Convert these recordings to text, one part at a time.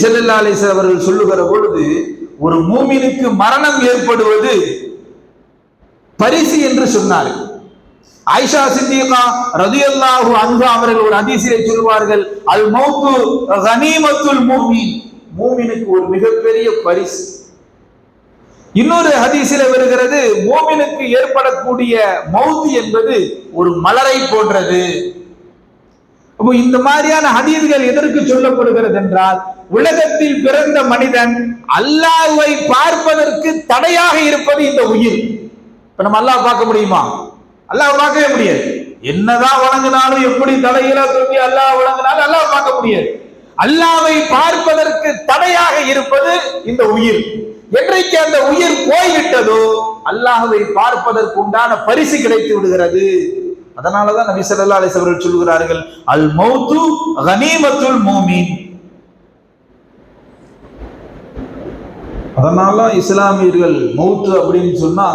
ஸல்லல்லாஹு அலைஹி வஸல்லம் அவர்கள் சொல்லுகிற பொழுது ஒரு மூமினுக்கு மரணம் ஏற்படுவது பரிசு என்று சொன்னார். ஆயிஷா சித்திகா ரலியல்லாஹு அன்ஹா அவர்கள் ஒரு ஹதீஸிலே சொல்வார்கள், அல் மௌத்து கனீமத்துல் மூமின், மூமினுக்கு ஒரு மிகப்பெரிய பரிசு. இன்னொரு ஹதீஸிலே வருகிறது, மூமினுக்கு ஏற்படக்கூடிய மௌத் என்பது ஒரு மலரை போன்றது. அப்போ இந்த மாதிரியான ஹதீஸ்கள் எதற்கு சொல்லப்படுகிறது என்றால், உலகத்தில் பிறந்த மனிதன் அல்லாஹ்வை பார்ப்பதற்கு தடையாக இருப்பது இந்த உயிர். இப்ப நம்ம அல்லாஹ் பார்க்க முடியுமா? அல்லாஹ் பார்க்கவே முடியாது. என்னதான் வணங்கினாலும், எப்படி தலையில தூக்கி அல்லாஹ் வணங்கினாலும் அல்லாஹ் பார்க்க முடியாது. அல்லாஹ்வை பார்ப்பதற்கு தடையாக இருப்பது இந்த உயிர். என்றைக்கு அந்த உயிர் போய்விட்டதோ அல்லாஹ்வை பார்ப்பதற்கு உண்டான பரிசு கிடைத்து விடுகிறது. அதனாலதான் நபி ஸல்லல்லாஹு அலைஹி வஸல்லம் சொல்கிறார்கள், அல் மௌத்து கனீமத்துல் மூமின். அதனால இஸ்லாமியர்கள் மௌத்து அப்படின்னு சொன்னா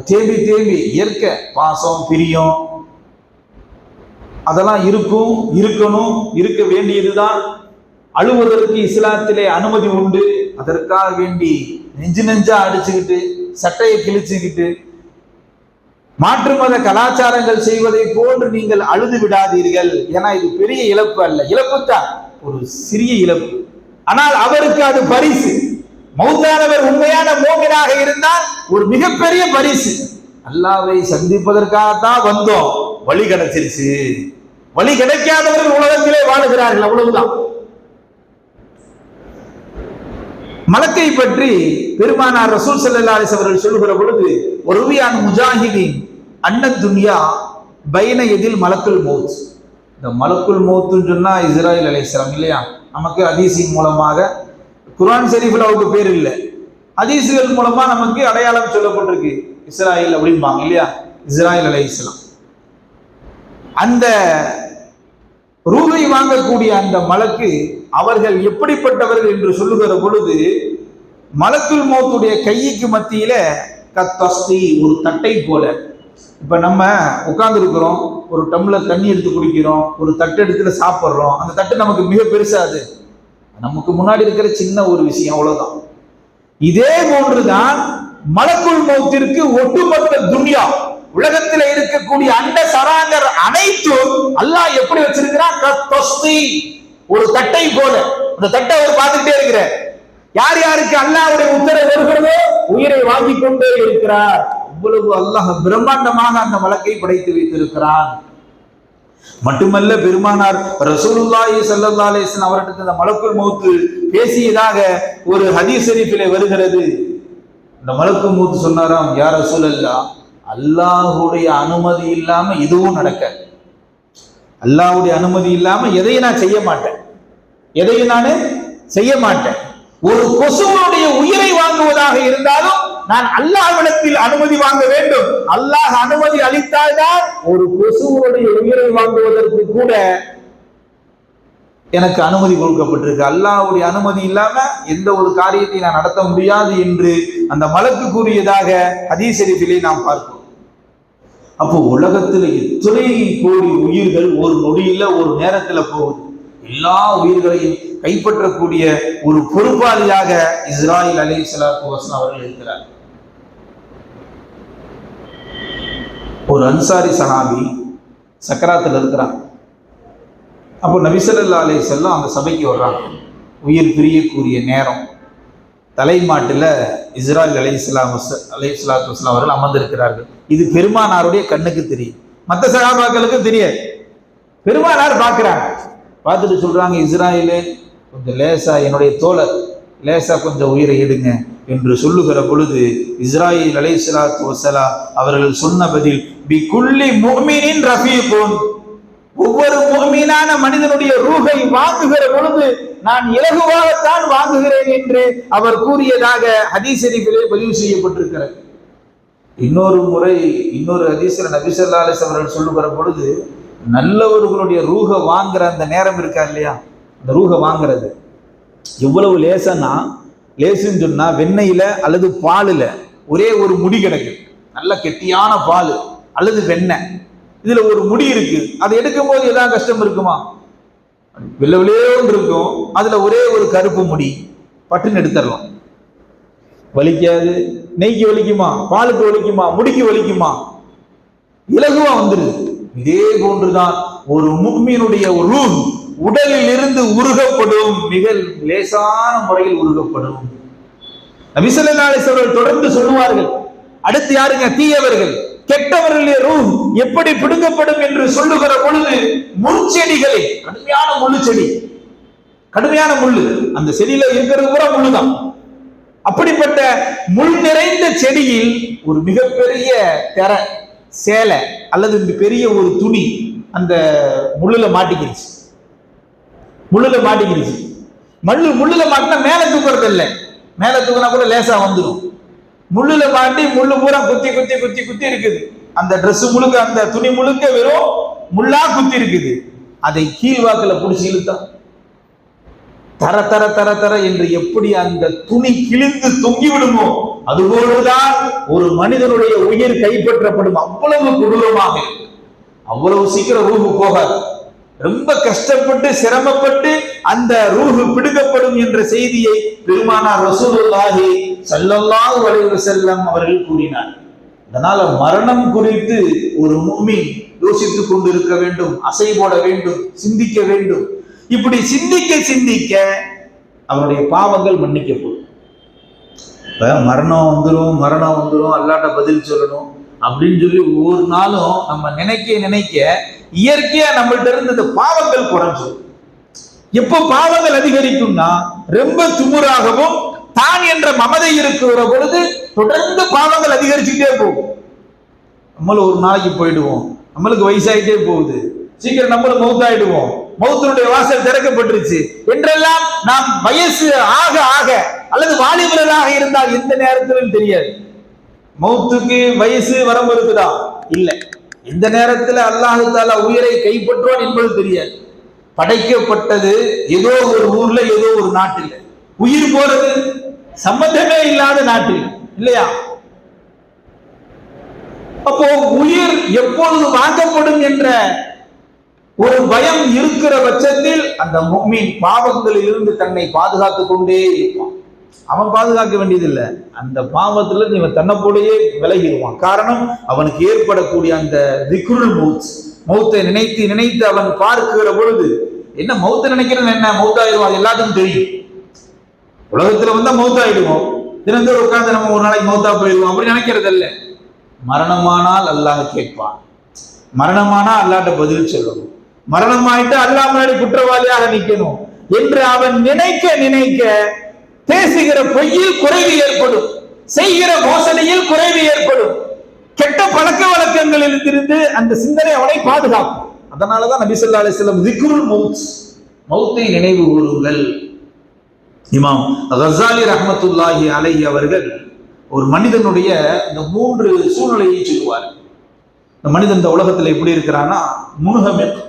தேம்பி தேம்பி இயற்கை பாசம் பிரியம் அதெல்லாம் இருக்கும், இருக்கணும், இருக்க வேண்டியதுதான். அழுவதற்கு இஸ்லாத்திலே அனுமதி உண்டு. அதற்காக வேண்டி நெஞ்சா அடிச்சுக்கிட்டு சட்டையை கிழிச்சுக்கிட்டு மாற்று மத கலாச்சாரங்கள் செய்வதை போன்று நீங்கள் அழுது விடாதீர்கள். ஏன்னா இது பெரிய இழப்பு அல்ல, இழப்பு தான், ஒரு சிறிய இழப்பு. ஆனால் அவருக்கு அது பரிசு. மௌத்தானவர் உண்மையான மூமினாக இருந்தால் ஒரு மிகப்பெரிய பரிசு. அல்லாஹ்வை சந்திப்பதற்காகத்தான் வந்தோம், வழி கிடைச்சிருச்சு. வழி கிடைக்காதவர்கள் உலகத்திலே வாழுகிறார்கள், அவ்வளவுதான். மலக்கை பற்றி பெருமானார் ரசூல் ஸல்லல்லாஹு அலைஹி வஸல்லம் சொல்லுகிற பொழுது, ஒரு ருவியான் முஜாஹிதீன் அன்னத் துன்யா பைன யதில் மலக்குல் மௌத். இந்த மலக்குல் மௌத்னு சொன்னா இஸ்ராயில் அலைஹிஸ்ஸலாம் இல்லையா? நமக்கு ஹதீஸின் மூலமாக, குர்ஆன் ஷரீஃப்ல அவருக்கு பேர் இல்லை, ஹதீஸ்கள் மூலமா நமக்கு அடையாளம் சொல்லப்பட்டிருக்கு. இஸ்ராயில் அப்படிம்பாங்க இல்லையா? இஸ்ராயில் அலைஹிஸ்ஸலாம். அந்த ரூஹை வாங்கக்கூடிய அந்த மலக்கு அவர்கள் எப்படிப்பட்டவர்கள் என்று சொல்லுகிற பொழுது, மலக்குல் மௌத்துடைய கைக்கு மத்தியில கத்தஸ்தி, ஒரு தட்டை போல. இப்ப நம்ம உட்கார்ந்து இருக்கிறோம், ஒரு டம்ளர் தண்ணி எடுத்து குடிக்கிறோம், ஒரு தட்டு எடுத்து சாப்பிட்றோம். அந்த தட்டு நமக்கு மிக பெருசாது, நமக்கு முன்னாடி இருக்கிற சின்ன ஒரு விஷயம், அவ்வளவுதான். இதே போன்றுதான் மலக்குல் மௌத்திற்கு ஒட்டுமொத்த துன்யா, உலகத்தில் இருக்கக்கூடிய அண்ட சராங்கர் அனைத்தும் அல்லாஹ் எப்படி வச்சிருக்கிறான்? கத்தஸ்தி, ஒரு தட்டை போல. அந்த தட்டை அவர் பார்த்துக்கிட்டே இருக்கிறார். யார் யாருக்கு அல்லாஹ்வுடைய உத்தரவு வருகிறதோ உயிரை வாங்கி கொண்டே இருக்கிறார். அவ்வளவு அல்லாஹ் பிரம்மாண்டமாக அந்த மலக்கை படைத்து வைத்திருக்கிறான். மட்டுமல்ல, பெருமானார் ரசூலுல்லாஹி ஸல்லல்லாஹு அலைஹி வஸல்லம் அவர்களிடத்தில் அந்த மலக்குல் மௌத் பேசியதாக ஒரு ஹதீஸ் ஷரீஃபிலே வருகிறது. இந்த மலக்குல் மௌத் சொன்னாராம், யா ரசூலல்லாஹ், அல்லாஹ்வுடைய அனுமதி இல்லாம இதுவும் நடக்காது. அல்லாஹ்வுடைய அனுமதி இல்லாம எதையும் நான் செய்ய மாட்டேன், எதையும் நான் செய்ய மாட்டேன். ஒரு கொசுவனுடைய உயிரை வாங்குவதாக இருந்தாலும் நான் அல்லாஹ்விடத்தில் அனுமதி வாங்க வேண்டும். அல்லாஹ் அனுமதி அளித்தால்தான் ஒரு கொசுவனுடைய உயிரை வாங்குவதற்கு கூட எனக்கு அனுமதி கொடுக்கப்பட்டிருக்கு. அல்லாஹ்வுடைய அனுமதி இல்லாம எந்த ஒரு காரியத்தை நான் நடத்த முடியாது என்று அந்த மலக்கு கூறியதாக ஹதீஸ் ஷரீஃபிலே நாம் பார்க்கிறோம். அப்போ உலகத்துல எத்தனை கோடி உயிர்கள் ஒரு நொடியில ஒரு நேரத்துல போகுது. எல்லா உயிர்களையும் கைப்பற்றக்கூடிய ஒரு பொறுப்பாளியாக இஸ்ராயில் அலைஹிஸ்ஸலாத்து வஸலாம் அவர்கள் இருக்கிறார். ஒரு அன்சாரி சஹாபி சக்கராத்தில் இருக்கிறாங்க. அப்போ நபி ஸல்லல்லாஹு அலைஹி வஸல்லம் அந்த சபைக்கு வர்றாங்க. உயிர் பிரியக்கூடிய நேரம். தலைமாட்டில் இஸ்ராயில் அலைஹிஸ்ஸலாத்து வஸலாம் அவர்கள் அமர்ந்திருக்கிறார்கள். இது பெருமானாருடைய கண்ணுக்கு தெரியும், மற்ற சஹாபாக்களுக்கு தெரியாது. பெருமானார் பார்க்கிறாங்க. பார்த்துட்டு சொல்றாங்க, இஸ்ராயிலே கொஞ்சம் லேசா என்னுடைய தோழர் லேசா கொஞ்சம் உயிரை எடுங்க என்று சொல்லுகிற பொழுது, இஸ்ராயில் அலைஹிஸ்ஸலாத்து வஸலாம் அவர்கள் சொன்ன பதில், பி குல்லி முஃமினின் ரஃபீகுன், ஒவ்வொரு முஃமினான மனிதனுடைய ரூஹை வாங்குகிற பொழுது நான் இலகுவாகத்தான் வாங்குகிறேன் என்று அவர் கூறியதாக ஹதீஸ் ஷரீஃபிலே பதிவு செய்யப்பட்டிருக்கிறது. இன்னொரு முறை இன்னொரு ஹதீஸ்ல நபி ஸல்லல்லாஹு அலைஹி வஸல்லம் அவர்கள் சொல்லுகிற பொழுது, நல்லவர்களுடைய ரூஹை வாங்குற அந்த நேரம் இருக்கா இல்லையா, அந்த ரூஹை வாங்குறது எவ்வளவு லேசன்னா, லேசுன்னு சொன்னா வெண்ணெயில அல்லது பாலில் ஒரே ஒரு முடி கிடக்கு, நல்ல கெட்டியான பால் அல்லது வெண்ணெய், இதுல ஒரு முடி இருக்கு. அதை எடுக்கும் போது ஏதாவது கஷ்டம் இருக்குமா? வெள்ளை வெளியோன்னு இருக்கும், அதுல ஒரே ஒரு கருப்பு முடி, பட்டுன்னு எடுத்துடலாம். வலிக்காது. நெய்க்கு வலிக்குமா, பாலுக்கு வலிக்குமா, முடிக்கு வலிக்குமா, இலகுவா வந்துருது. இதே போன்றுதான் ஒரு முஃமினுடைய ரூஹ் உடலில் இருந்து உருகப்படும், மிக லேசான முறையில் உருகப்படும். நபி ஸல்லல்லாஹு அலைஹி வஸல்லம் தொடர்ந்து சொல்லுவார்கள். அடுத்து யாருங்க? தீயவர்கள், கெட்டவர்களுடைய ரூஹ் எப்படி பிடுங்கப்படும் என்று சொல்லுகிற பொழுது, முள்செடிகளை, கடுமையான முள்ளு செடி, கடுமையான முள்ளு, அந்த செடியில இருக்கிறது பூரா முள்ளுதான். அப்படிப்பட்ட முள் நிறைந்த செடியில் ஒரு மிகப்பெரிய தெரை, சேலை அல்லது பெரிய ஒரு துணி அந்த முள்ளுல மாட்டிக்கிடுச்சு. முள்ளுல மாட்டிக்கிடுச்சு. முள்ளுல மாட்டினா மேல தூக்குறது இல்லை, மேல தூக்கினா கூட லேசா வந்துடும். முள்ளுல மாட்டி முள்ளு பூரா குத்தி குத்தி குத்தி குத்தி இருக்குது. அந்த ட்ரெஸ் முழுக்க, அந்த துணி முழுக்க வெறும் முள்ளா குத்தி இருக்குது. அதை கீழ்வாக்கில் பிடிச்சி இழுத்தா தர தர தர தர என்று எப்படி அந்த துணி கிழிந்து தொங்கி விடுமோ அதுபோலதான் ஒரு மனிதனுடைய உயிர் கைப்பற்றப்படும். அவ்வளவு கொடூரமாக, அவ்வளவு சீக்கிரம் ரூஹு போகாது. ரொம்ப கஷ்டப்பட்டு சிரமப்பட்டு அந்த ரூஹு பிடுங்கப்படும் என்ற செய்தியை பெருமானார் ரசூலுல்லாஹி ஸல்லல்லாஹு அலைஹி வஸல்லம் அவர்கள் கூறினார். அதனால மரணம் குறித்து ஒரு முஃமின் யோசித்துக் கொண்டிருக்க வேண்டும், அசை போட வேண்டும், சிந்திக்க வேண்டும். இப்படி சிந்திக்க சிந்திக்க அவருடைய பாவங்கள் மன்னிக்கப்படும். மரணம் வந்துடும், மரணம் வந்துடும், அல்லாட்ட பதில் சொல்லணும் அப்படின்னு சொல்லி ஒவ்வொரு நாளும் நம்ம நினைக்க நினைக்க இயற்கையா நம்மள்ட்ட இருந்து இந்த பாவங்கள் குறைஞ்சிடும். எப்போ பாவங்கள் அதிகரிக்கும்னா ரொம்ப துமுறாகவும் தான் என்ற மமதை இருக்கிற பொழுது தொடர்ந்து பாவங்கள் அதிகரிச்சுக்கிட்டே போகும். நம்மளும் ஒரு நாளைக்கு போயிடுவோம், நம்மளுக்கு வயசாயிட்டே போகுது, சீக்கிரம் நம்மளும் மௌத்தாயிடுவோம், மௌத்தினுடைய வாசல் திறக்கப்பட்டுருச்சு என்றெல்லாம் நாம் வயசு ஆக ஆக அல்லது வாலிபர்களாக இருந்தால் எந்த நேரத்திலும் தெரியாது. மௌத்துக்கு வயசு வரம்பு இருக்குதா? இல்லை. எந்த நேரத்தில் அல்லாஹ் தஆலா உயிரை கைப்பற்றுவான் என்பது தெரியாது. படைக்கப்பட்டது ஏதோ ஒரு ஊர்ல, ஏதோ ஒரு நாட்டில், உயிர் போறது சம்பந்தமே இல்லாத நாட்டில், இல்லையா? அப்போ உயிர் எப்பொழுது வாங்கப்படும் என்ற ஒரு பயம் இருக்கிற பட்சத்தில் அந்த முஃமின் பாவங்களில் இருந்து தன்னை பாதுகாத்துக் கொண்டே இருப்பான். அவன் பாதுகாக்க வேண்டியதில்லை, அந்த பாவத்துல இவன் தன்னை போலயே விலகிடுவான். காரணம், அவனுக்கு ஏற்படக்கூடிய அந்த திக்ருல் மௌத், மௌத்தை நினைத்து நினைத்து அவன் பார்க்கிற பொழுது, என்ன மௌத்தை நினைக்கிறது, என்ன மௌத்தாயிடுவான், அது எல்லாத்துக்கும் தெரியும். உலகத்துல வந்தா மௌத்தாயிடுவோம், தினந்தோறும் உட்கார்ந்து நம்ம ஒரு நாளைக்கு மௌத்தா போயிடுவோம் அப்படி நினைக்கிறது இல்லை. மரணமானால் அல்லாஹ் கேட்பான், மரணமானா அல்லாஹ்ட்ட பதில் சொல்லணும், மரணமாயிட்டு அல்லாஹ் முன்னாடி குற்றவாளியாக நிற்கணும் என்று அவன் நினைக்க நினைக்க பேசுகிற பொய்யில் குறைவு ஏற்படும், செய்கிற மோசடியில் குறைவு ஏற்படும், கெட்ட பழக்க வழக்கங்களில் இருந்து அந்த சிந்தனை அவனை பாதுகாக்கும். அதனாலதான் நபி ஸல்லல்லாஹு அலைஹி வஸல்லம் திக்ருல் மௌத், மௌத்தை நினைவு கூறுங்கள். இமாம் கஸாலி ரஹ்மத்துல்லாஹி அலைஹி அவர்கள் ஒரு மனிதனுடைய இந்த 3 சூழ்நிலையை சொல்லுவார். இந்த மனிதன் இந்த உலகத்துல எப்படி இருக்கிறான்னா, முனுஹமிக்,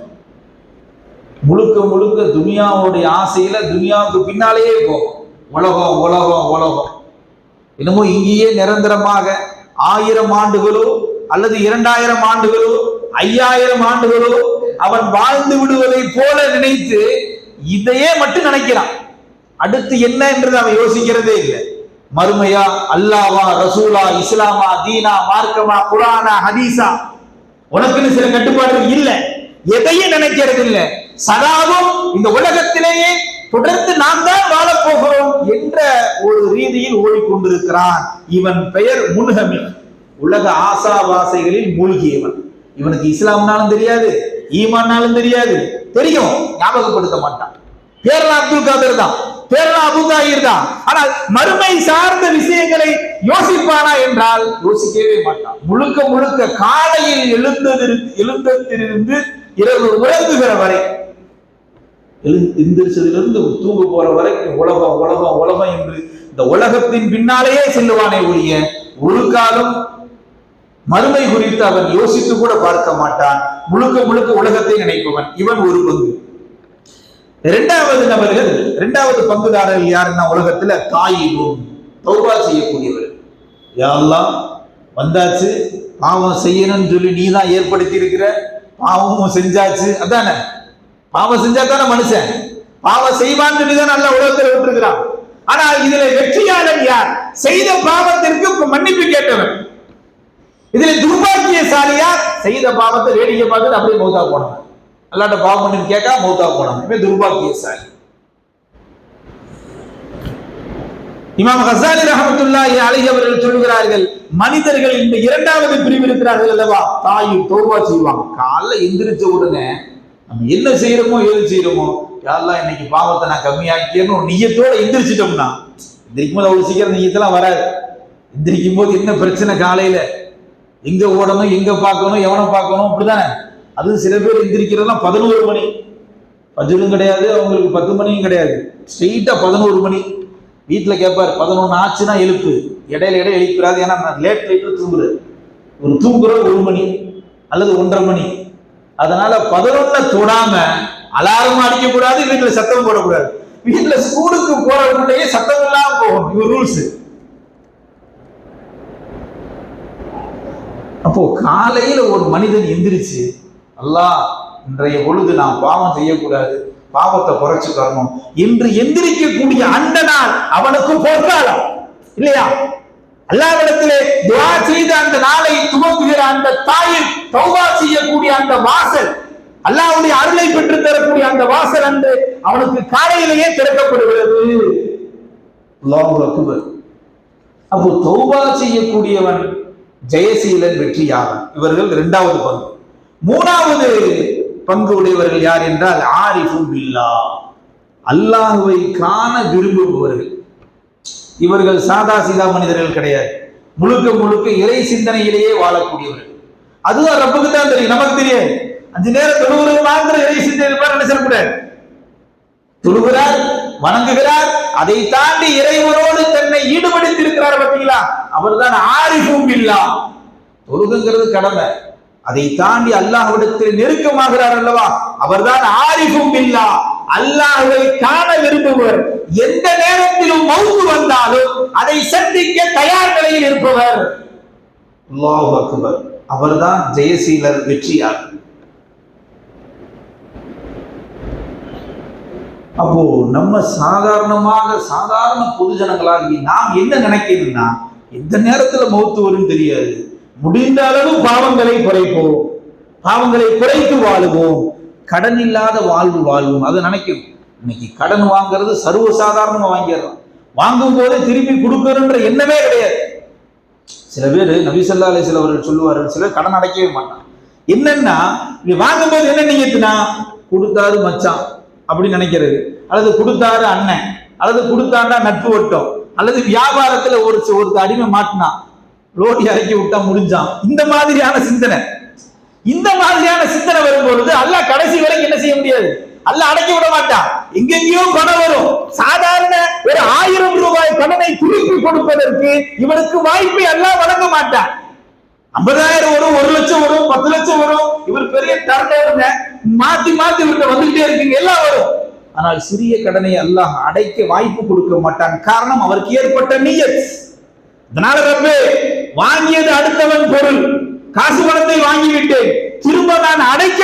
முழுக்க முழுக்க துனியாவுடைய ஆசையில துனியாவுக்கு பின்னாலேயே போகும். உலகம் உலகம் உலகம், என்னமோ இங்கேயே நிரந்தரமாக 1000 ஆண்டுகளோ அல்லது 2000 ஆண்டுகளோ 5000 ஆண்டுகளோ அவன் வாழ்ந்து விடுவதை போல நினைத்து இதையே மட்டும் நினைக்கிறான். அடுத்து என்ன என்றது அவன் யோசிக்கிறதே இல்லை. மறுமையா, அல்லாவா, ரசூலா, இஸ்லாமா, தீனா, மார்க்கமா, குரானா, ஹதீஸா, உனக்குன்னு சில கட்டுப்பாடுகள் இல்லை, எதையும் நினைக்கிறது இல்லை. சதாவும் இந்த உலகத்திலேயே தொடர்ந்து நாம் தான் வாழப்போகிறோம் என்ற ஒரு ரீதியில் ஓடிக்கொண்டிருக்கிறான். இவன் பெயர் முன்ஹமி, உலக ஆசாவாசைகளில் மூழ்கியவன். இவனுக்கு இஸ்லாம்னாலும் தெரியாது, ஈமான்னாலும் தெரியாது, தெரியும் ஞாபகப்படுத்த மாட்டான். பேரலாம் அப்துல் காதர் தான், பேரலாம் அபூ தாஹிர் தான். ஆனால் மறுமை சார்ந்த விஷயங்களை யோசிப்பானா என்றால் யோசிக்கவே மாட்டான். முழுக்க முழுக்க காலையில் எழுந்ததிலிருந்து இரவு உறங்குகிற வரை, எந்திரிச்சதிலிருந்து தூங்க போற வரைக்கும் உலகம் உலகம் உலகம் என்று இந்த உலகத்தின் பின்னாலேயே செல்லுவானே ஒழிய ஒரு காலம் மறுமை குறித்து அவன் யோசித்து கூட பார்க்க மாட்டான். முழுக்க முழுக்க உலகத்தை நினைப்பவன். இவன் ஒரு பங்கு. இரண்டாவது பங்குதாரர்கள் யாருன்னா, உலகத்துல தாயிலும் தௌபா செய்யக்கூடியவர். யா அல்லாஹ், வந்தாச்சு, பாவம் செய்யணும்னு சொல்லி நீ தான் ஏற்படுத்தி இருக்கிற, பாவமும் செஞ்சாச்சு, அதானே பாவம் செஞ்சா தானே மனுஷன், பாவம் செய்வான்னு சொல்லிதான் நல்ல உலகத்தில் விட்டுருக்கிறான். ஆனால் இதுல வெற்றியாளர் யார்? செய்த பாவத்திற்கு மன்னிப்பு கேட்டவன். இதுல துர்பாக்கியசாலியா செய்த பாவத்தை வேடிக்கை பார்த்து அப்படியே மௌத்தா போனவன். அல்லாட்ட பாவம் பண்ணி கேட்கா மௌத்தா போனவன் துர்பாக்கியசாலி. இமாம் கஸாலி ரஹ்மத்துல்லாஹி அலைஹி அவர்கள் சொல்லுகிறார்கள், மனிதர்கள் இந்த இரண்டாவது பிரிவு இருக்கிறார்கள் அல்லவா, தாயும் தௌபா செய்வாங்க. காலைல எந்திரிச்ச உடனே நம்ம என்ன செய்யறோமோ ஏது செய்யறோமோ, யா அல்லாஹ் இன்னைக்கு பாவத்தை நான் கம்மியாக்கியேன்னு ஒரு நிய்யத்தோட எந்திரிச்சிட்டோம்னா, எந்திரிக்கும் போது அவ்வளவு சீக்கிரம் நிய்யத்தெல்லாம் வராது. எந்திரிக்கும் போது என்ன பிரச்சனை, காலையில எங்க ஓடணும், எங்க பார்க்கணும், எவனை பார்க்கணும், அப்படிதானே. அது சில பேர் எந்திரிக்கிறதெல்லாம் 11 மணி, ஃபஜ்ரும் கிடையாது அவங்களுக்கு, 10 மணியும் கிடையாது, ஸ்ட்ரெயிட்டா 11 மணி. வீட்டில் கேட்பார் 11 ஆச்சுன்னா எழுப்பு, இடையில எழுப்பிடாது, ஏன்னா நான் லேட் நைட்டில் தூங்குறேன். ஒரு தூங்குற 1 மணி அல்லது 1:30 மணி. அதனால 11 தொடாம அலாரம் அடிக்க கூடாது, வீட்டுல சத்தம் போடக்கூடாது. வீட்டுல ஸ்கூலுக்கு போறவங்களுடைய சத்தம் இல்லாம போகணும், இது ரூல்ஸ். அப்போ காலையில ஒரு மனிதன் எந்திரிச்சு, அல்லாஹ் இன்றைய பொழுது நான் பாவம் செய்யக்கூடாது, பாவத்தை குறைச்சு தரணும் என்று எந்திரிக்கக்கூடிய அந்த நாள் அவனுக்கு பொற்காலம் இல்லையா? அல்லாஹ்விடத்திலே துஆ செய்த அந்த நாளை துவங்குகிற அந்த தாயின் தௌபா செய்யக்கூடிய அந்த வாசல், அல்லாஹ்வுடைய அருளை பெற்று தரக்கூடிய அந்த வாசல் அன்று அவனுக்கு காலையிலேயே திறக்கப்படுகிறது. அல்லாஹு அக்பர். அப்போ தௌபா செய்யக்கூடியவன் ஜெயசீலன், வெற்றியாளன். இவர்கள் இரண்டாவது பங்கு. மூணாவது பங்கு உடையவர்கள் யார் என்றால் ஆரிஃபுன் பில்லாஹ், அல்லாஹ்வை காண விரும்புபவர்கள். இவர்கள் சாதா சீதா மனிதர்கள் கிடையாது, முழுக்க முழுக்க இறை சிந்தனையிலேயே வாழக்கூடியவர்கள். அதுவும் ரப்புக்கு தான் தெரியும், நமக்கு தெரியாது. 5 நேரம் தொழுகிறது மாத்திரம் இறை சிந்தனை நினைச்சிடக்கூடாது. தொழுகிறார், வணங்குகிறார், அதை தாண்டி இறைவனோடு தன்னை ஈடுபடுத்தி இருக்கிறார் பார்த்தீங்களா, அவர் தான் ஆரிஃபுன் பில்லாஹ். தொழுகுங்கிறது கடமை, அதை தாண்டி அல்லாஹ்விடத்தில் நெருக்கமாகிறார் அல்லவா, அவர்தான் ஆரிஃபுன் பில்லாஹ், அல்லாஹ்வை காண விரும்புவர். எந்த நேரத்திலும் மௌத் வந்தாலும் அதை சந்திக்க தயார் நிலையில் இருப்பவர். அல்லாஹு அக்பர். அவர்தான் ஜெயசீலர், வெற்றியாளர். அப்போ நம்ம சாதாரண பொதுஜனங்களாகி நாம் என்ன நினைக்கணும்னா, எந்த நேரத்துல மௌத்து வரும் தெரியாது, முடிந்த அளவு பாவங்களை குறைப்போம், பாவங்களை குறைத்து வாழுவோம், கடன் இல்லாத வாழ்வு வாழ்வோம். அதை நினைக்கணும். இன்னைக்கு கடன் வாங்குறது சர்வசாதாரணமா வாங்கிடுறோம், வாங்கும் போதே திருப்பி கொடுக்கணுன்ற எண்ணமே கிடையாது. சில பேர் நபி ஸல்லல்லாஹு அலைஹி வஸல்லம் அவர்கள் சொல்லுவார்கள், சிலர் கடன் அடைக்கவே மாட்டான். என்னன்னா வாங்கும் போது என்ன நினைத்துனா, கொடுத்தாரு மச்சான் அப்படின்னு நினைக்கிறது, அல்லது கொடுத்தாரு அண்ணன், அல்லது கொடுத்தாண்டா நட்பு வட்டம், அல்லது வியாபாரத்துல ஒரு அடிமை மாட்டினா லோடி இறக்கி விட்டா முடிஞ்சான். இந்த மாதிரியான சிந்தனை வரும்பொழுது அல்லாஹ் கடைசி வரைக்கும் என்ன செய்ய முடியாது, அல்லாஹ் அடக்கி விட மாட்டான். எங்கெங்கயோ பணம் வரும். சாதாரண ஒரு 1000 ரூபாய் கடனை திருப்பி கொடுப்பதற்கு இவருக்கு வாய்ப்பை அல்லாஹ் வழங்க மாட்டான். 50,000 வரும், 1 லட்சம் வரும், 10 லட்சம் வரும். இவர் பெரிய டர்னோவர்ங்க, மாத்தி இவர்கிட்ட வந்துகிட்டே இருக்குங்க, எல்லாம் வரும். ஆனால் சிறிய கடனை அல்லாஹ் அடைக்க வாய்ப்பு கொடுக்க மாட்டான். காரணம், அவருக்கு ஏற்பட்ட நியத். அதனால ரப்பே, வாங்கியது அடுத்தவன் பொருள், காசு பணத்தை வாங்கிவிட்டேன், திரும்ப நான் அடைக்க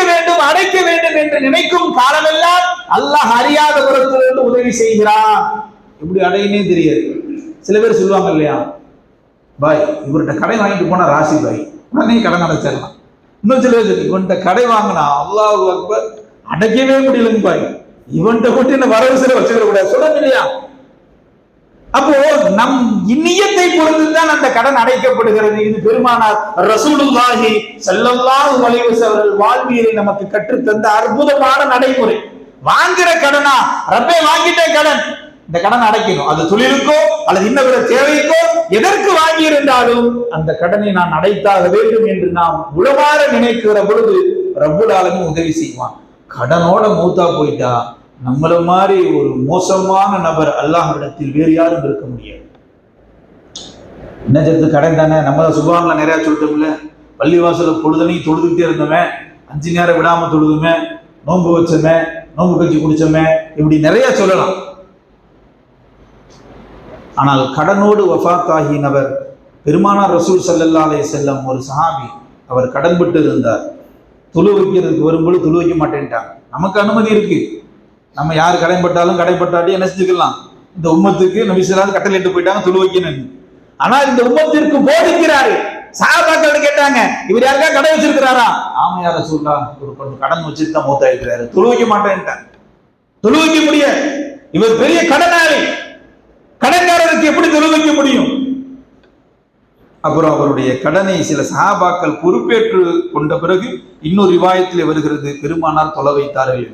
வேண்டும் என்று நினைக்கும் காலமெல்லாம் அல்லாஹ் அறியாத புறத்திலிருந்து உதவி செய்கிறான். எப்படி அடையினே தெரியாது. சில பேர் சொல்லுவாங்க இல்லையா, பாய் இவர்கிட்ட கடை வாங்கிட்டு போனா ராசி பாய், உடனே கடன் அடைச்சிடலாம். இன்னும் சில பேர் இவன்கிட்ட கடை வாங்கினா அல்லாஹ் அக்பர் அடைக்கவே முடியலங்க பாய், இவன்கிட்ட கொண்டு என்ன வரவு சில வச்சுக்கிற கூடாது சொல்ல இல்லையா? அப்போ நம் நியத்தை பொறுத்துதான் அந்த கடன் அடைக்கப்படுகிறது. இது பெருமானார் ரசூலுல்லாஹி ஸல்லல்லாஹு அலைஹி வஸல்லம் வாழ்வியலை நமக்கு கற்றுத்தந்த அற்புதமான நடைமுறை. வாங்குற கடனா, ரப்பே வாங்கிட்டே கடன், இந்த கடன் அடைக்கணும். அது தொழிலுக்கோ அல்லது இன்னொரு தேவைக்கோ எதற்கு வாங்கி இருந்தாலும் அந்த கடனை நான் அடைத்தாக வேண்டும் என்று நாம் உளமாற நினைக்கிற பொழுது ரப்புல் ஆலமீன் உதவி செய்வான். கடனோட மூத்தா போயிட்டா நம்மள மாதிரி ஒரு மோசமான நபர் அல்லாஹ்விடத்தில் வேறு யாரும் இருக்க முடியாது. என்ன சேர்த்து கடன் தானே, நம்ம சுபான்ல நிறைய சொல்லிட்டோம்ல, பள்ளிவாசல பொழுதனையும் தொழுதுகிட்டே இருந்தோமே, 5 நேரம் விடாம தொழுதுமே, நோன்பு வச்சோமே, நோன்பு கட்சி குடிச்சோமே, இப்படி நிறைய சொல்லலாம். ஆனால் கடனோடு வஃபாத் ஆகினவர் பெருமானார் ரசூல் ஸல்லல்லாஹு அலைஹி வஸல்லம் ஒரு சஹாபி, அவர் கடன்பட்டு இருந்தார். தொழு வைக்கிறதுக்கு வரும்போது தொழு வைக்க மாட்டேன்ட்டாங்க. நமக்கு அனுமதி இருக்கு, நம்ம யார் கடைப்பட்டாலும் கடைப்பட்டாட்டி என்ன செஞ்சுக்கலாம். இந்த உம்மத்துக்கு நபி ஸல்லல்லாஹு கட்டளை இட்டு போயிட்டாங்க தொழு வைக்கணும். ஆனால் இந்த உம்மத்திற்கு போதிக்கிறாரு. சஹாபாக்கள் கேட்டாங்க, இவர் யாருக்கா கடை வச்சிருக்கிறாரா? ஆமா யா ரசூலுல்லாஹ், ஒரு கொஞ்சம் கடன் வச்சுட்டு தான் மௌத்தா இருக்கிறாரு, தொழு வைக்க மாட்டேன்ட்டாங்க. தொழு வைக்க முடியாது, இவர் பெரிய கடனாளி, கடன்காரருக்கு எப்படி தொழு வைக்க முடியும்? அப்புறம் அவருடைய கடனை சில சஹாபாக்கள் பொறுப்பேற்று கொண்ட பிறகு இன்னொரு ரிவாயத்தில் வருகிறது, பெருமானார் தொலை வைத்தார்கள்.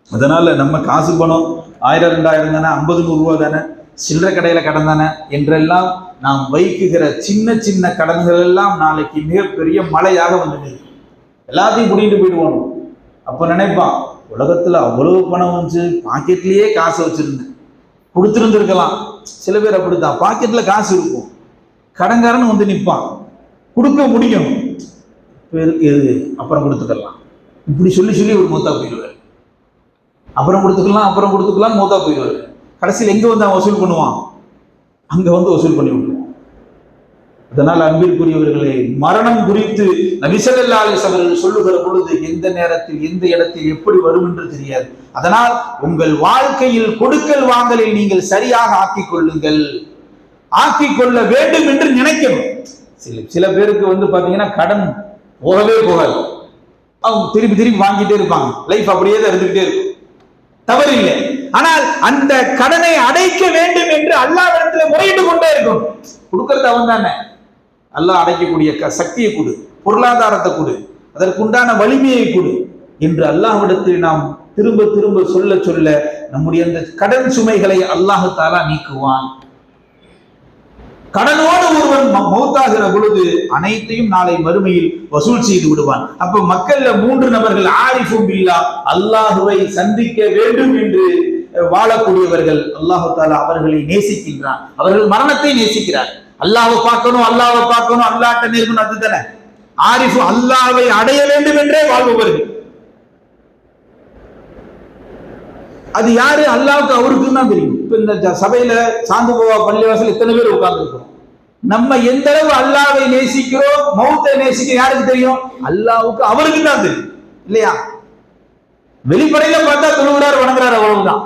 அதனால நம்ம காசு பணம் 1000 2000 தானே, 50 100 ரூபா தானே, சில்லறை கடையில கடன் தானே என்றெல்லாம் நாம் வைக்குகிற சின்ன சின்ன கடன்கள் எல்லாம் நாளைக்கு மிகப்பெரிய மழையாக வந்து எல்லாத்தையும் கூட்டிட்டு போயிடுவோம். அப்ப நினைப்பான், உலகத்துல அவ்வளவு பணம் வந்து பாக்கெட்லயே காசு வச்சிருந்தேன், கொடுத்துருந்துருக்கலாம். சில பேர் அப்படித்தான், பாக்கெட்ல காசு இருக்கும், கடன்காரன் வந்து நிற்பான், கொடுக்க முடியும், எது அப்புறம் கொடுத்துக்கலாம், இப்படி சொல்லி சொல்லி ஒரு மூத்தா போயிடுவார். அப்புறம் கொடுத்துக்கலாம் மூத்தா போயிடுவார். கடைசியில் எங்க வந்து அவன் வசூல் பண்ணுவான்? அங்க வந்து வசூல் பண்ணி விடுவான். அதனால் அன்பிற்குரியவர்களே, மரணம் குறித்து நபி ஸல்லல்லாஹு அலைஹி வஸல்லம் சொல்லுகிற பொழுது எந்த நேரத்தில் எந்த இடத்தில் எப்படி வரும் என்று தெரியாது. அதனால் உங்கள் வாழ்க்கையில் கொடுக்கல் வாங்கலில் நீங்கள் சரியாக ஆக்கிக் கொள்ளுங்கள், ஆக்கிக் கொள்ள வேண்டும் என்று நினைக்கணும். சில பேருக்கு வந்து பாத்தீங்கன்னா கடன் போகவே போகாது, அவங்க திருப்பி திருப்பி வாங்கிட்டே இருப்பாங்க, லைஃப் அப்படியே தான் இருந்துகிட்டே இருக்கும், தவறு இல்லை. ஆனால் அந்த கடனை அடைக்க வேண்டும் என்று அல்லாஹ்விடத்தில் முறையிட்டு கொண்டே இருக்கும். கொடுக்கறது அவன் தானே, அல்லாஹ் அடைக்கக்கூடிய சக்தியை கொடு, பொருளாதாரத்தை கொடு, அதற்குண்டான வலிமையை கொடு என்று அல்லாஹ்விடத்தில் நாம் திரும்ப திரும்ப சொல்ல சொல்ல நம்முடைய அந்த கடன் சுமைகளை அல்லாஹ் தஆலா நீக்குவான். கடனோடு ஒருவன் மௌத்தாகிற பொழுது அனைத்தையும் நாளை மறுமையில் வசூல் செய்து விடுவான். அப்ப மக்கள்ல 3 நபர்கள் ஆரிஃபும் பில்லாஹ், அல்லாஹுவை சந்திக்க வேண்டும் என்று வாழக்கூடியவர்கள். அல்லாஹ் தஆலா அவர்களை நேசிக்கின்றான், அவர்கள் மரணத்தை நேசிக்கிறார். அல்லாஹ்வை பார்க்கணும், அல்லாஹ்ட்ட நேர்க்கணும், அதுதானே ஆரிஃபு. அல்லாஹ்வை அடைய வேண்டும் என்றே வாழ்பவர்கள். அது யாரு? அல்லாஹ்வுக்கு அவருக்கு தான் தெரியும். இப்ப இந்த சபையில சாந்துபோவா பள்ளிவாசல் எத்தனை பேர் உட்கார்ந்து இருக்கோம்? நம்ம எந்த அளவு அல்லாஹ்வை நேசிக்கிறோம், மௌத்தை நேசிக்க யாருக்கு தெரியும்? அல்லாஹ்வுக்கு அவருக்கு தான் தெரியும், இல்லையா? வெளிப்படையில பார்த்தா தொழுகிறார், வணங்குறார், அவ்வளவுதான்.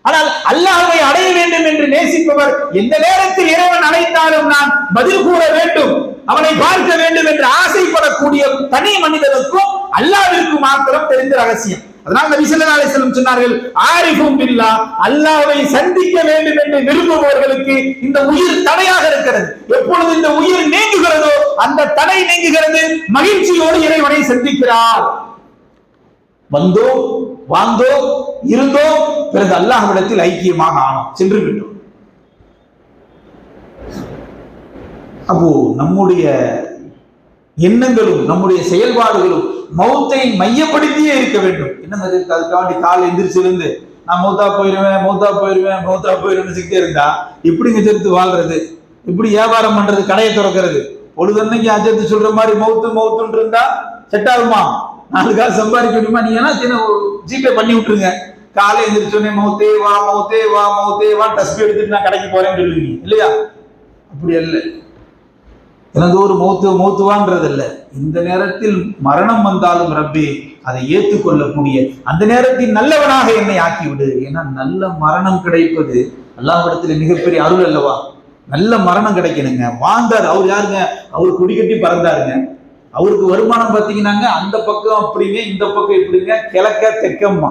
ஆனால் அல்லாஹ்வை அடைய வேண்டும் என்று நேசிப்பவர் எந்த நேரத்தில் இறைவன் அழைத்தாலும் நான் பதில் கூற வேண்டும், அவனை பார்க்க வேண்டும் என்று ஆசைப்படக்கூடிய தனி மனிதனுக்கும் அல்லாஹ்விற்கு மாத்திரம் தெரிந்த ரகசியம். அதனால் நபி ஸல்லல்லாஹு அலைஹி வஸல்லம் சொன்னார்கள், ஆரிஃபும் பில்லாஹ், அல்லாஹ்வை சந்திக்க வேண்டும் என்று விரும்புபவர்களுக்கு இந்த உயிர் தடையாக இருக்கிறது. எப்பொழுது இந்த உயிர் நீங்குகிறதோ அந்த தடை நீங்குகிறது, மகிழ்ச்சியோடு இறைவனை சந்திக்கிறார். வந்தோ வாழ்ந்தோ இருந்தோ பிறகு அல்லாஹ்விடத்தில் ஐக்கியமாக ஆனோம், சென்று விட்டோம். அப்போ நம்முடைய எண்ணங்களும் நம்முடைய செயல்பாடுகளும் மௌத்தை மையப்படுத்தியே இருக்க வேண்டும். என்ன இருக்கு? அதுக்காண்டி கால் எந்திரிச்சிருந்து நான் மௌத்தா போயிருவேன் செஞ்சுட்டே இருந்தா எப்படிங்க சேர்த்து வாழ்றது? எப்படி வியாபாரம் பண்றது? கடையை திறக்கிறது? பொழுதன்னைக்கு அஜத்து சொல்ற மாதிரி மௌத்துன்னு இருந்தா செட் ஆகுமா? 4 காசு சம்பாதிக்க முடியுமா? நீங்க என்ன சின்ன ஜிபே பண்ணி விட்டுருங்க. காலை எந்திரிச்சோடனே மௌத்தே வா டஸ்பி எடுத்துட்டு நான் கடைக்கு போறேன்னு சொல்லுவீங்க, இல்லையா? அப்படி அல்ல. எனக்கு ஒரு மௌத்துவான்றது இல்ல. இந்த நேரத்தில் மரணம் வந்தாலும் ரப்பே அதை ஏற்றுக்கொள்ளக்கூடிய அந்த நேரத்தில் நல்லவனாக என்னை ஆக்கிவிடு. ஏன்னா நல்ல மரணம் கிடைப்பது அல்லாஹ்விடத்தில் மிகப்பெரிய அருள் அல்லவா? நல்ல மரணம் கிடைக்கணுங்க. வாழ்ந்தார் அவர் யாருங்க? அவர் குடிக்கட்டி பறந்தாருங்க. அவருக்கு வருமானம் பார்த்தீங்கன்னாங்க அந்த பக்கம் அப்படிங்க, இந்த பக்கம் இப்படிங்க, கிழக்க தெற்கம்மா,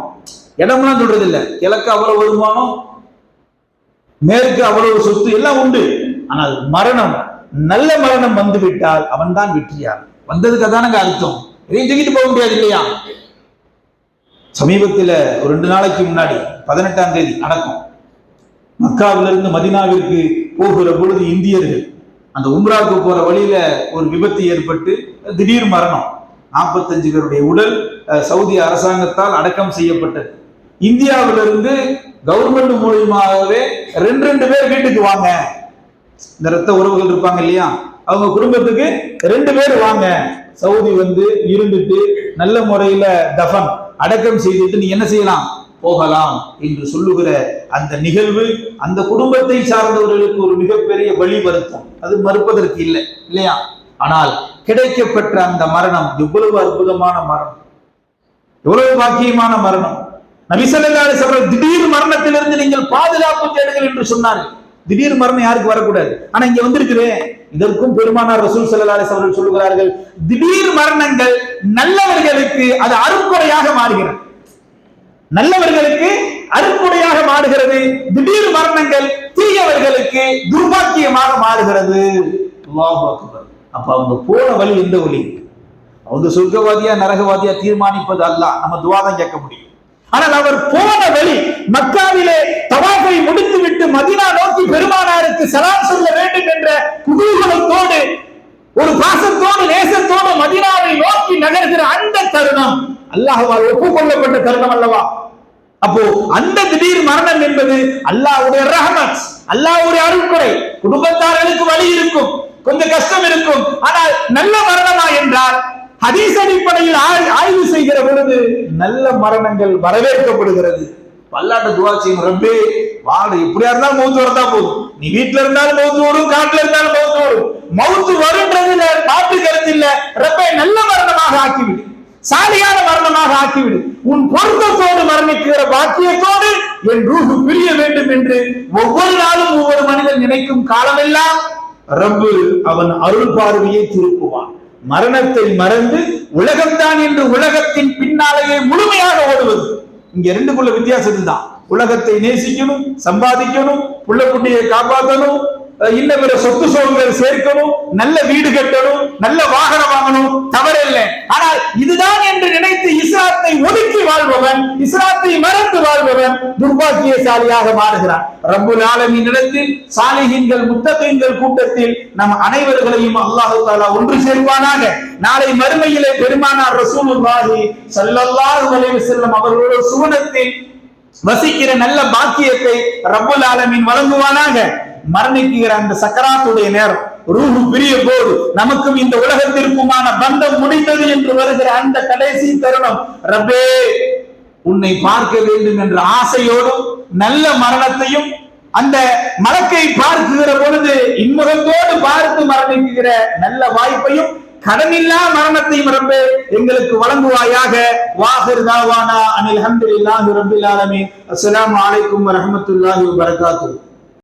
இடம்லாம் சொல்றது இல்லை. கிழக்கு அவ்வளவு வருமானம், மேற்கு அவ்வளவு சொத்து எல்லாம் உண்டு. ஆனால் மரணம், நல்ல மரணம் வந்து விட்டால் அவன் தான் வெற்றியார். வந்ததுக்கு அதானங்க அர்த்தம். எதையும் தூக்கிட்டு போக முடியாது, இல்லையா? சமீபத்தில் ஒரு 2 நாளைக்கு முன்னாடி 18ஆம் தேதி அடக்கம். மக்காவிலிருந்து மதீனாவிற்கு போகிற பொழுது இந்தியர்கள் அந்த உம்ராவுக்கு போற வழியில ஒரு விபத்து ஏற்பட்டு திடீர் மரணம். 45 பேருடைய உடல் சவுதி அரசாங்கத்தால் அடக்கம் செய்யப்பட்டது. இந்தியாவிலிருந்து கவர்மெண்ட் மூலியமாகவே 2 பேர் வீட்டுக்கு வாங்க, இந்த ரத்த உறவுகள் இருப்பாங்க இல்லையா, அவங்க குடும்பத்துக்கு 2 பேர் வாங்க, சவுதி வந்து இருந்துட்டு நல்ல முறையில தஃபன் அடக்கம் செய்துட்டு நீ என்ன செய்யலாம், போகலாம் என்று சொல்லுகிற அந்த நிகழ்வு அந்த குடும்பத்தை சார்ந்தவர்களுக்கு ஒரு மிகப்பெரிய வழி வருத்தம். அது மறுப்பதற்கு இல்லை, இல்லையா? ஆனால் கிடைக்கப்பெற்ற அந்த மரணம் எவ்வளவு அற்புதமான மரணம், எவ்வளவு பாக்கியமான மரணம். நபி ஸல்லல்லாஹு அலைஹி வஸல்லம் திடீர் மரணத்திலிருந்து நீங்கள் பாதுகாப்பு தேடுங்கள் என்று சொன்னார்கள். திடீர் மரணம் யாருக்கு வரக்கூடாது. ஆனா இங்க வந்திருக்குது, இதற்கும் பெருமானார் ரசூல் ஸல்லல்லாஹு அலைஹி வஸல்லம் சொல்லுகிறார்கள், திடீர் மரணங்கள் நல்லவர்களுக்கு அது அருட்கொடையாக மாறுகிறது. நல்லவர்களுக்கு அருட்கொடையாக மாறுகிறது. திடீர் மரணங்கள் தீயவர்களுக்கு துர்பாக்கியமாக மாறுகிறது. அல்லாஹ் அக்பர். அப்ப அவங்க போன வழி எந்த வழி? அவங்க சொர்க்கவாதியா நரகவாதியா தீர்மானிப்பது அல்லாஹ். நம்ம துஆ தான் கேட்க முடியும். ஆனால் அவர் போன வழி, மக்காவிலே தவாஃபை முடித்துவிட்டு மதீனா நோக்கி பெருமானாருக்கு சலாம் சொல்ல வேண்டும் என்ற குதூகலத்தோடு, ஒரு பாசத்தோடு நேசத்தோடு மதீனாவை நோக்கி நகர்கிற அந்த தருணம் அல்லாஹ்வால் ஒப்புக்கொள்ளப்பட்ட தருணம் அல்லவா? அப்போ அந்த திடீர் மரணம் என்பது அல்லாஹ்வுடைய ரஹ்மத், அல்லாஹ்வுடைய அருள்கொடை. குடும்பத்தார்களுக்கு வலி இருக்கும், கொஞ்சம் கஷ்டம் இருக்கும், ஆனால் நல்ல மரணமா என்றால் ஹதீஸ் அடிப்படையில் ஆய்வு செய்கிற பொழுது நல்ல மரணங்கள் வரவேற்கப்படுகிறது. அல்லாஹ்ட்ட துஆ செய்யும், ரப்பே வாடு எப்படியா இருந்தாலும் மௌத் வரதா போதும். நீ வீட்ல இருந்தாலும் மௌத் வரும், காட்டுல இருந்தாலும் மௌத் வரும். மௌத் வரும்ன்றதுல மாற்று கருத்து இல்ல. ரப்பே நல்ல மரணமாக ஆக்கிவிடு, சாலியான மரணமாக ஆக்கிவிடு. உன் பொருத்தத்தோடு மரணிக்கிற பாக்கியத்தோடு என் ரூஹ் பிரிய வேண்டும் என்று ஒவ்வொரு நாளும் ஒவ்வொரு மனிதன் நினைக்கும் காலமெல்லாம் ரப்பு அவன் அருள் பார்வையை திருப்புவான். மரணத்தை மறந்து உலகம்தான் என்று உலகத்தின் பின்னாலேயே முழுமையாக ஓடுவது. இங்க ரெண்டுக்குள்ள வித்தியாசம் தான். உலகத்தை நேசிக்கணும், சம்பாதிக்கணும், புள்ள குட்டியை காப்பாற்றணும், இன்ன பிற சொத்து சோகங்கள் சேர்க்கணும், நல்ல வீடு கட்டணும், நல்ல வாகனம் வாங்கணும், தவறில்லை. ஆனால் இதுதான் என்று நினைத்து இஸ்லாத்தை ஒதுக்கி வாழ்பவன், இஸ்லாத்தை மறந்து வாழ்பவன் துர்பாக்கியசாலியாக மாறுகிறான். ரப்புல் ஆலமீன் இடத்தில் சாலிஹீன்கள் முத்தகீன்கள் கூட்டத்தில் நம் அனைவர்களையும் அல்லாஹ் தஆலா ஒன்று சேர்ப்பானாக. நாளை மறுமையிலே பெருமானார் ரசூலுல்லாஹி ஸல்லல்லாஹு அலைஹி வஸல்லம் அவர்களோட சுவனத்தில் வசிக்கிற நல்ல பாக்கியத்தை ரப்புல் ஆலமீன் வழங்குவானாக. மரணிக்கிற அந்த சக்கராத்துடைய நேரம், ரூஹு பிரிய போது, நமக்கும் இந்த உலகத்திற்குமான பந்தம் முடிந்தது என்று வருகிற அந்த கடைசி தருணம், ரப்பே உன்னை பார்க்க வேண்டும் என்ற ஆசையோடும் நல்ல மரணத்தையும் அந்த மலக்கை பார்க்குகிற பொழுது இன்முகத்தோடு பார்த்து மரணிக்கிற நல்ல வாய்ப்பையும் கடனில்லா மரணத்தையும் ரப்பே எங்களுக்கு வழங்குவாயாக. வாஹிர் தாவானா அனில் ஹம்துலில்லாஹி ரப்பில் ஆலமீன். அஸ்ஸலாமு அலைக்கும் வரஹ்மத்துல்லாஹி வபரகாத்துஹு.